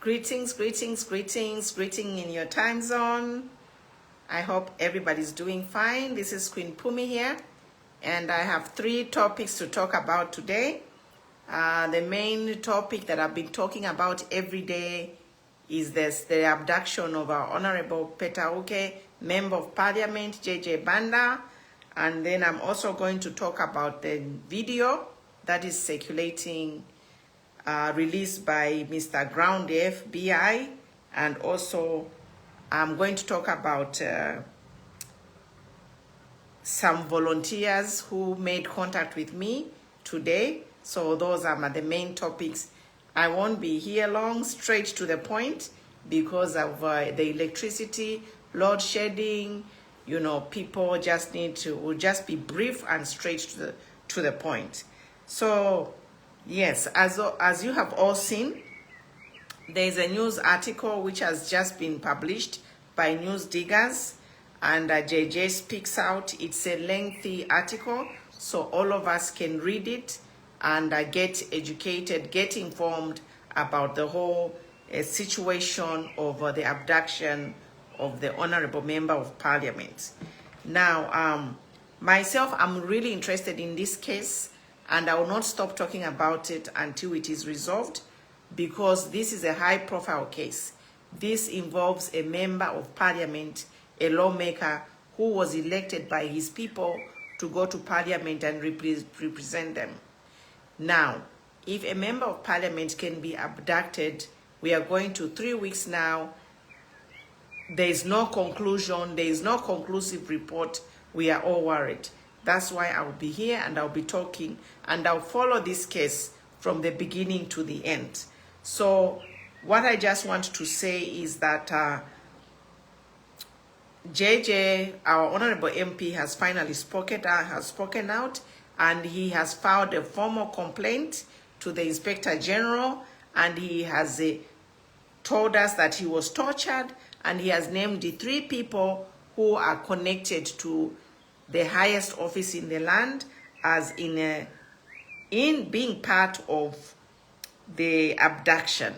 Greetings in your time zone. I hope everybody's doing fine. This is Queen Pumi here, and I have 3 topics to talk about today. The main topic that I've been talking about every day is the abduction of our Honorable Petauke, Member of Parliament, JJ Banda, and then I'm also going to talk about the video that is circulating released by Mr. Ground, the FBI, and also I'm going to talk about some volunteers who made contact with me today. So those are the main topics. I won't be here long, straight to the point, because of the electricity, load shedding. You know, people just need to, will just be brief and straight to the point. So yes, as you have all seen, there's a news article which has just been published by News Diggers, and JJ speaks out. It's a lengthy article, so all of us can read it and get educated, get informed about the whole situation of the abduction of the Honorable Member of Parliament. Now, myself, I'm really interested in this case, and I will not stop talking about it until it is resolved, because this is a high-profile case. This involves a member of Parliament, a lawmaker who was elected by his people to go to Parliament and represent them. Now, if a member of Parliament can be abducted, we are going to 3 weeks now. There is no conclusion, there is no conclusive report. We are all worried. That's why I'll be here and I'll be talking, and I'll follow this case from the beginning to the end. So what I just want to say is that JJ, our Honorable MP, has finally spoken out, and he has filed a formal complaint to the Inspector General, and he has told us that he was tortured, and he has named the 3 people who are connected to the highest office in the land as in being part of the abduction.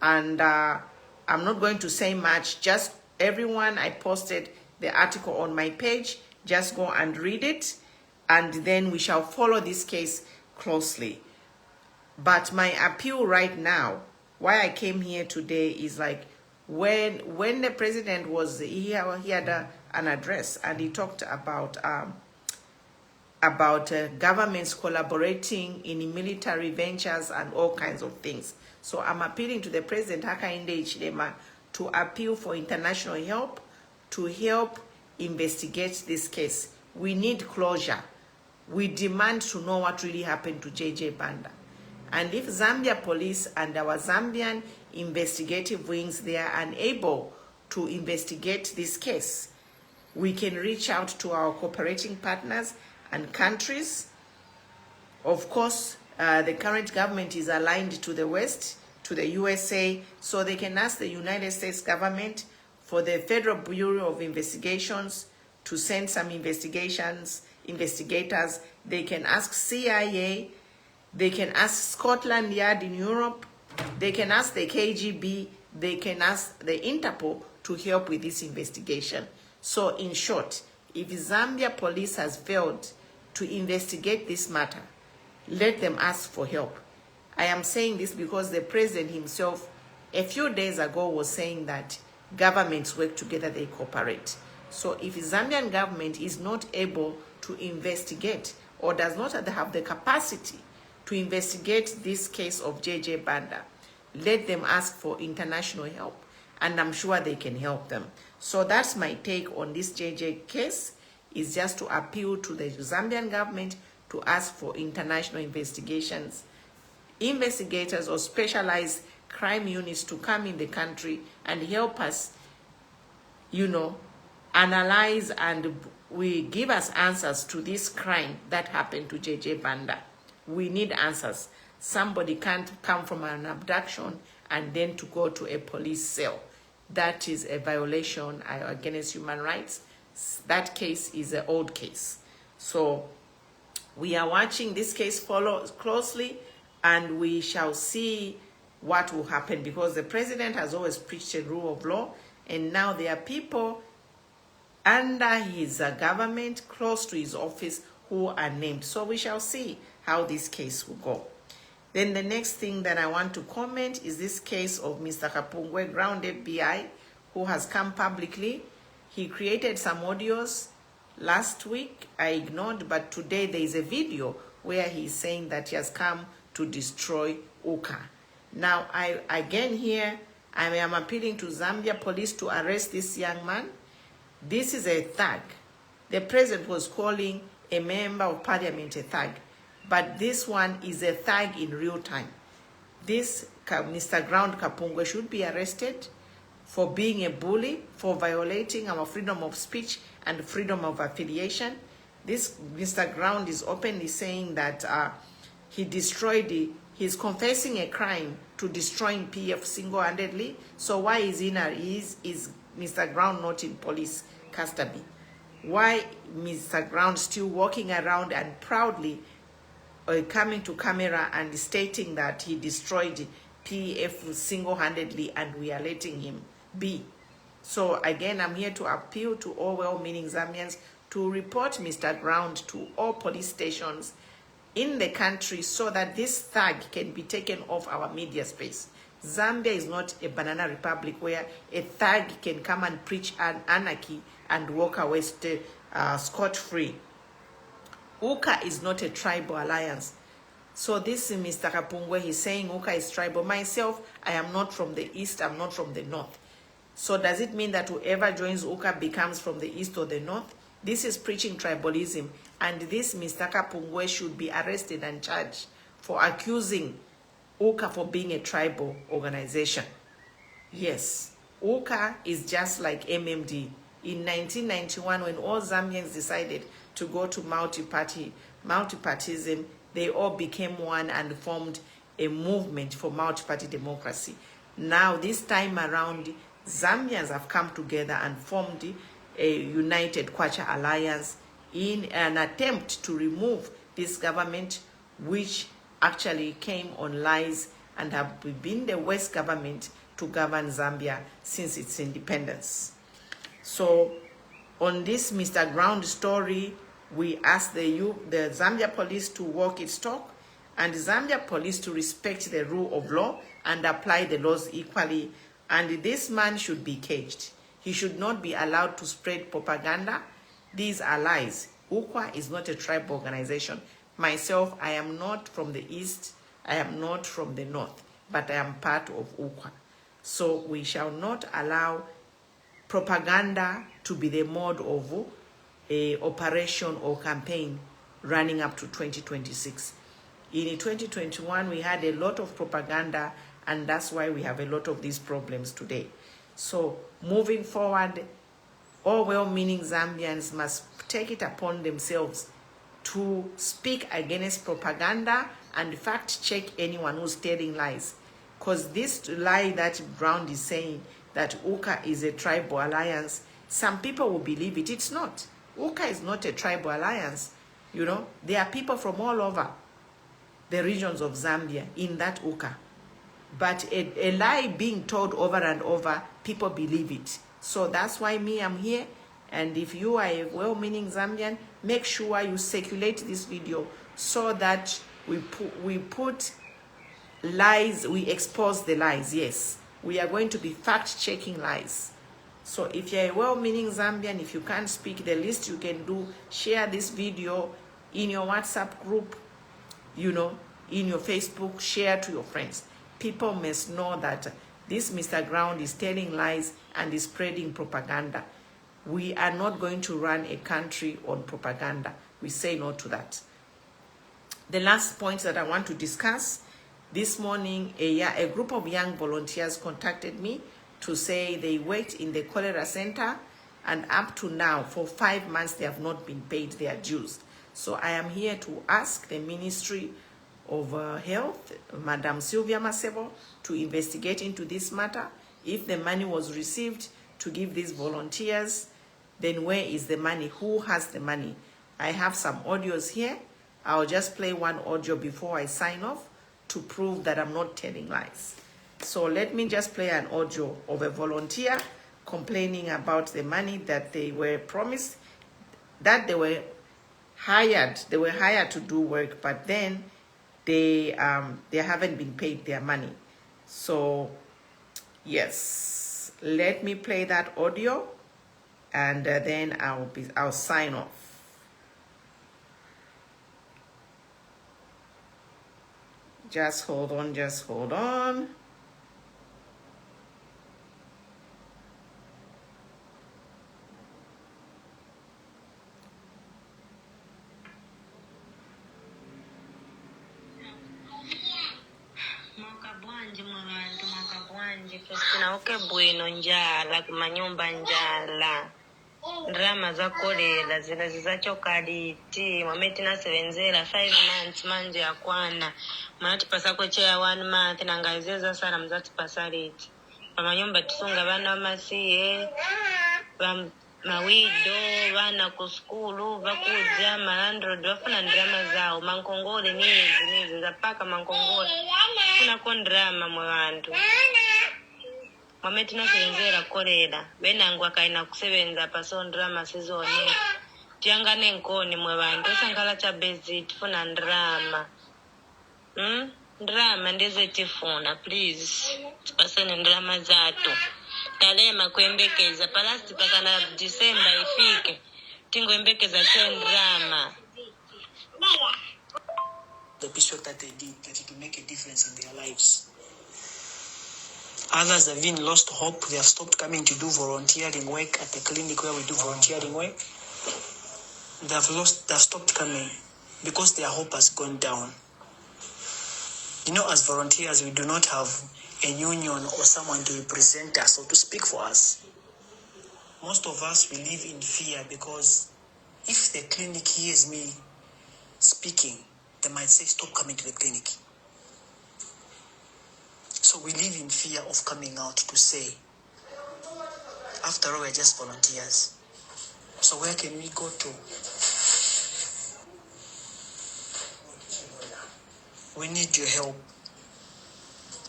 And I'm not going to say much, just everyone, I posted the article on my page, just go and read it, and then we shall follow this case closely. But my appeal right now, why I came here today, is like when the president was, he had an address, and he talked about governments collaborating in military ventures and all kinds of things. So I'm appealing to the President Hakainde Hichilema to appeal for international help to help investigate this case. We need closure. We demand to know what really happened to JJ Banda. And if Zambia police and our Zambian investigative wings, they are unable to investigate this case, we can reach out to our cooperating partners and countries. Of course, the current government is aligned to the West, to the USA, so they can ask the United States government for the Federal Bureau of Investigations to send some investigators. They can ask CIA, they can ask Scotland Yard in Europe, they can ask the KGB, they can ask the Interpol to help with this investigation. So in short, if Zambia police has failed to investigate this matter, let them ask for help. I am saying this because the president himself a few days ago was saying that governments work together, they cooperate. So if the Zambian government is not able to investigate or does not have the capacity to investigate this case of JJ Banda, let them ask for international help, and I'm sure they can help them. So that's my take on this JJ case, is just to appeal to the Zambian government to ask for international investigators or specialized crime units to come in the country and help us, you know, analyze and give us answers to this crime that happened to JJ Banda. We need answers. Somebody can't come from an abduction and then to go to a police cell. That is a violation against human rights. That case is an old case. So we are watching this case follow closely, and we shall see what will happen, because the president has always preached a rule of law, and now there are people under his government, close to his office, who are named. So we shall see how this case will go. Then the next thing that I want to comment is this case of Mr. Kapungwe, ground FBI, who has come publicly. He created some audios last week, I ignored, but today there is a video where he's saying that he has come to destroy UKA. Now, I am appealing to Zambia police to arrest this young man. This is a thug. The president was calling a member of parliament a thug, but this one is a thug in real time. This Mr. Ground Kapungwe should be arrested for being a bully, for violating our freedom of speech and freedom of affiliation. This Mr. Ground is openly saying that he destroyed, he's confessing a crime to destroying PF single-handedly. So why is Mr. Ground not in police custody? Why Mr. Ground still walking around and proudly coming to camera and stating that he destroyed PF single-handedly and we are letting him be? So again, I'm here to appeal to all well-meaning Zambians to report Mr. Ground to all police stations in the country so that this thug can be taken off our media space. Zambia is not a banana republic where a thug can come and preach anarchy and walk away scot-free. UKA is not a tribal alliance. So this is Mr. Kapungwe, he's saying UKA is tribal. Myself, I am not from the east, I'm not from the north. So does it mean that whoever joins UKA becomes from the east or the north? This is preaching tribalism, and this Mr. Kapungwe should be arrested and charged for accusing UKA for being a tribal organization. Yes, UKA is just like MMD. In 1991, when all Zambians decided to go to multipartyism, they all became one and formed a movement for multi-party democracy. Now, this time around, Zambians have come together and formed a united Kwacha alliance in an attempt to remove this government, which actually came on lies and have been the worst government to govern Zambia since its independence. So on this Mr. Ground story, we ask the Zambia police to walk its talk, and Zambia police to respect the rule of law and apply the laws equally. And this man should be caged. He should not be allowed to spread propaganda. These are lies. UKA is not a tribal organization. Myself, I am not from the east, I am not from the north, but I am part of UKA. So we shall not allow propaganda to be the mode of a operation or campaign running up to 2026. In 2021, we had a lot of propaganda, and that's why we have a lot of these problems today. So moving forward, all well-meaning Zambians must take it upon themselves to speak against propaganda and fact-check anyone who's telling lies. Because this lie that Ground is saying, that UKA is a tribal alliance, some people will believe it. It's not. UKA is not a tribal alliance. You know, there are people from all over the regions of Zambia in that UKA. But a lie being told over and over, people believe it. So that's why I'm here. And if you are a well-meaning Zambian, make sure you circulate this video so that we put lies, we expose the lies. Yes, we are going to be fact-checking lies. So if you're a well-meaning Zambian, if you can't speak, the least you can do, share this video in your WhatsApp group, you know, in your Facebook, share to your friends. People must know that this Mr. Ground is telling lies and is spreading propaganda. We are not going to run a country on propaganda. We say no to that. The last point that I want to discuss, this morning, a group of young volunteers contacted me to say they worked in the Cholera Center, and up to now, for 5 months, they have not been paid their dues. So I am here to ask the Ministry of Health, Madam Sylvia Masebo, to investigate into this matter. If the money was received to give these volunteers, then where is the money? Who has the money? I have some audios here. I'll just play one audio before I sign off to prove that I'm not telling lies. So let me just play an audio of a volunteer complaining about the money that they were promised, that they were hired to do work, but then they haven't been paid their money. So yes, let me play that audio, and then I'll sign off. Just hold on. Nauke bwino njala kumanyumba njala drama za Cholera zile zizachokaliti mwameti nasebenzera 5 months manje yakwana mwanati pasako cheya 1 month nangazeza sana mzati pasaliti pamanyumba tisunga bana masiye mawido bana ku skulu bakuja malandrod bafuna drama zao mankongole nizi zapaka mankongole kuna kon drama mwe bantu mwameti nasebenzera Cholera benangu akaina kusebenza paso drama sizone tiangane nkoni mwe bantu sankala cha bezi tifuna drama drama ndize tifuna please tipasene drama zato talema kuembekeza palasti pakana December ifike tingoembekeza 10 drama. The piece work that they did, that it will make a difference in their lives. Others have been lost hope. They have stopped coming to do volunteering work at the clinic where we do volunteering work. They have stopped coming because their hope has gone down. You know, as volunteers, we do not have a union or someone to represent us or to speak for us. Most of us, we live in fear because if the clinic hears me speaking, they might say, stop coming to the clinic. So we live in fear of coming out to say, after all, we're just volunteers. So where can we go to? We need your help.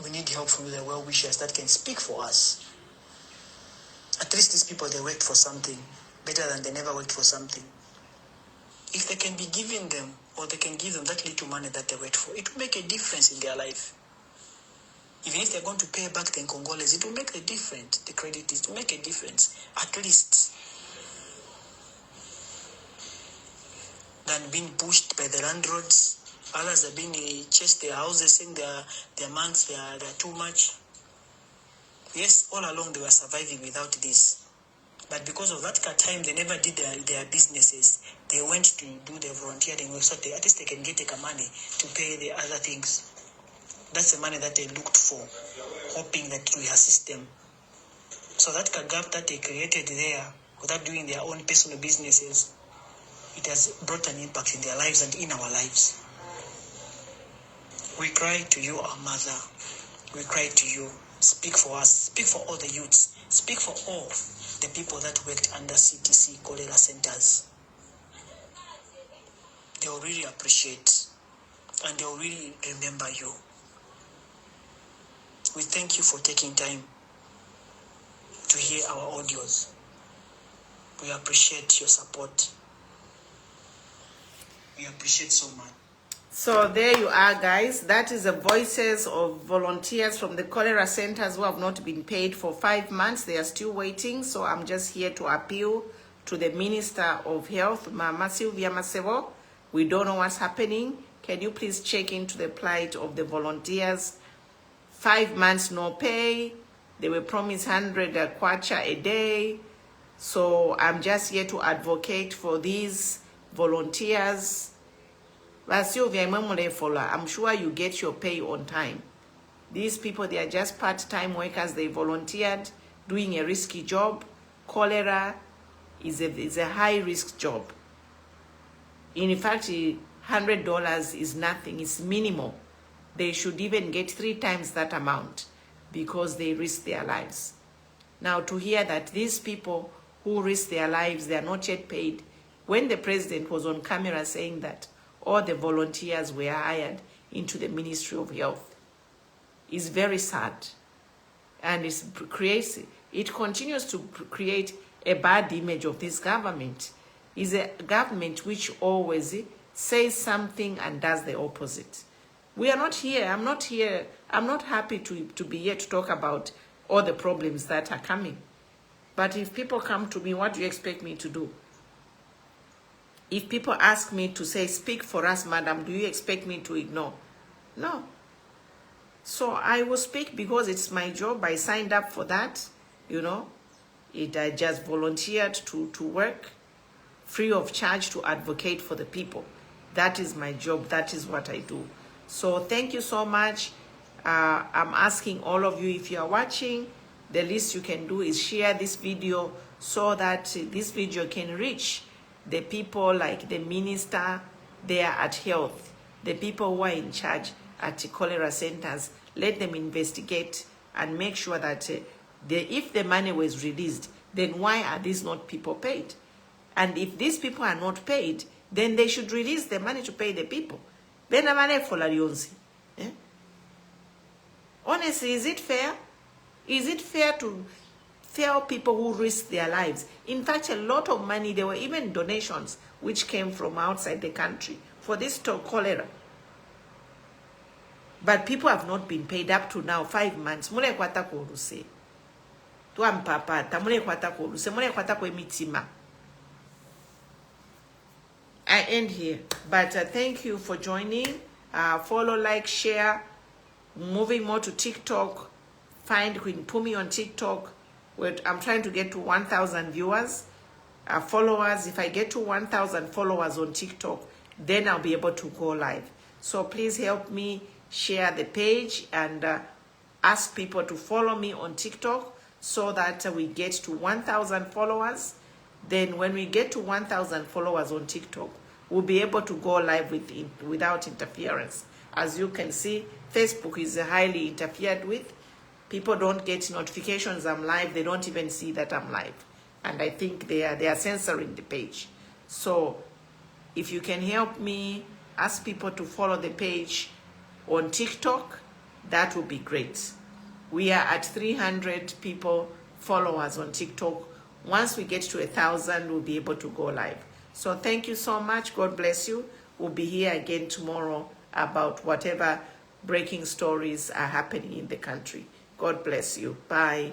We need help from the well-wishers that can speak for us. At least these people, they worked for something better than they never worked for something. If they can be giving them, or they can give them that little money that they worked for, it will make a difference in their life. Even if they're going to pay back the Congoles, it will make a difference. The credit is to make a difference, at least, than being pushed by the landlords. Others are being chased their houses, saying their months, they're too much. Yes, all along they were surviving without this. But because of that time, they never did their businesses. They went to do their volunteering work so at least they can get money to pay the other things. That's the money that they looked for, hoping that we assist them. So that gap that they created there, without doing their own personal businesses, it has brought an impact in their lives and in our lives. We cry to you, our mother. We cry to you. Speak for us. Speak for all the youths. Speak for all the people that worked under CTC Cholera centers. They will really appreciate and they will really remember you. We thank you for taking time to hear our audios. We appreciate your support. We appreciate so much. So there you are, guys. That is the voices of volunteers from the Cholera centers who have not been paid for 5 months. They are still waiting. So I'm just here to appeal to the Minister of Health, Mama Sylvia Masebo. We don't know what's happening. Can you please check into the plight of the volunteers? 5 months no pay. They were promised 100 kwacha a day. So I'm just here to advocate for these volunteers. I'm sure you get your pay on time. These people, they are just part-time workers. They volunteered doing a risky job. Cholera is a high-risk job. In fact, $100 is nothing. It's minimal. They should even get 3 times that amount because they risk their lives. Now, to hear that these people who risk their lives, they are not yet paid, when the president was on camera saying that all the volunteers were hired into the Ministry of Health, is very sad. And it continues to create a bad image of this government. It's a government which always says something and does the opposite. We are not here. I'm not happy to be here to talk about all the problems that are coming. But if people come to me, what do you expect me to do? If people ask me to say, speak for us, madam, do you expect me to ignore? No. So I will speak because it's my job. I signed up for that, you know. I just volunteered to work free of charge to advocate for the people. That is my job. That is what I do. So thank you so much. I'm asking all of you, if you are watching, the least you can do is share this video so that this video can reach the people like the minister there at health, the people who are in charge at the cholera centers. Let them investigate and make sure that if the money was released, then why are these not people paid? And if these people are not paid, then they should release the money to pay the people. Then the money for honestly, is it fair? Is it fair to fail people who risk their lives? In fact, a lot of money, there were even donations which came from outside the country for this cholera. But people have not been paid up to now, 5 months. I end here, but thank you for joining. Follow, like, share. Moving more to TikTok. Find Queen Pumi on TikTok. I'm trying to get to 1,000 viewers, followers. If I get to 1,000 followers on TikTok, then I'll be able to go live. So please help me share the page and ask people to follow me on TikTok so that we get to 1,000 followers. Then when we get to 1,000 followers on TikTok, we'll be able to go live without interference. As you can see, Facebook is highly interfered with. People don't get notifications I'm live. They don't even see that I'm live. And I think they are censoring the page. So if you can help me ask people to follow the page on TikTok, that would be great. We are at 300 people, followers on TikTok. Once we get to 1,000, we'll be able to go live. So thank you so much. God bless you. We'll be here again tomorrow about whatever breaking stories are happening in the country. God bless you. Bye.